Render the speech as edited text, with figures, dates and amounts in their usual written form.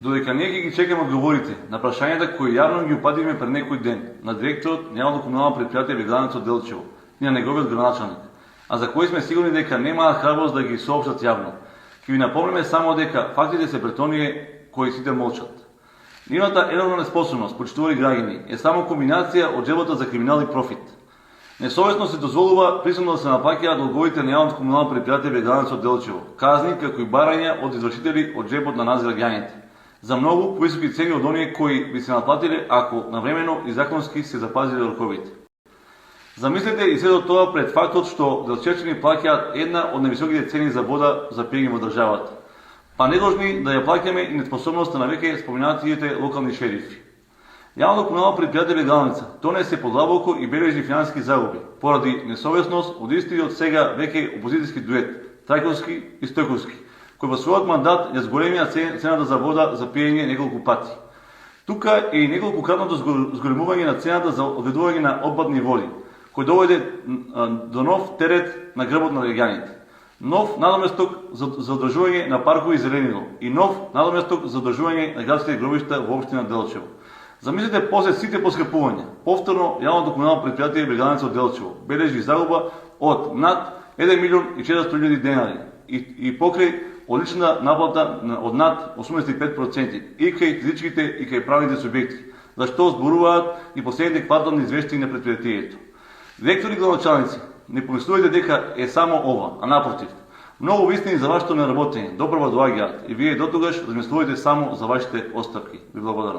Додека ние ги чекаме одговорите на прашањата кои јавно ги упативме пред некој ден на директорот на јавното комунално предпријатие Бегланец Делчево и на неговиот градоначалник, а за кои сме сигурни дека немаат храброст да ги соопштат јавно, ќе ви напомнеме само дека фактите се пред оние кои сите молчат. Нивната еnormна неспособност, почитувани граѓани, е само комбинација од желбата за криминал и профит. Несовесно се дозволува присудно да се наплаќаат долговите на јавното комунално предпријатие Бегланец Делчево, казни како и барања од извршители од джебот на нас граѓаните, за многу повисоки цени од оние кои би се наплатиле ако навремено и законски се запазиле роковите. Замислете и сето тоа пред фактот што делчевчани плаќаат една од највисоките цени за вода за пиење во државата, па не должни да ја плаќаме и неспособноста на веќе споменатите локални шерифи. Јавното комунално предпријатие Бегланеца донесе подлабоко и бележи финансиски загуби поради несовесност од истиот сега веќе опозицијски дует Трајковски и Стојковски, кој во својот мандат ја зголемија цената за вода за пиење неколку пати. Тука е и неколкукратното зголемување на цената за одведување на отпадни води, кој доведе до нов терет на грбот на граѓаните, нов надоместок за одржување на паркови и зеленило и нов надоместок за одржување на градските гробишта во општина Делчево. Замислете после сите поскрепувања, повторно јавното комунално предпријатие Бегланец Делчево бележи загуба од над 1.400.000 денари и покрај одлична наплата од над 85% и кај физичките и кај правните субјекти, за што зборуваат и последните квартални извештаи на предпријатието. Директори и градоначалници, не помислувајте дека е само ова, а напротив. Многу вистини за вашето неработење добро доаѓаат и вие дотогаш размислувајте само за вашите оставки. Ви благодарам.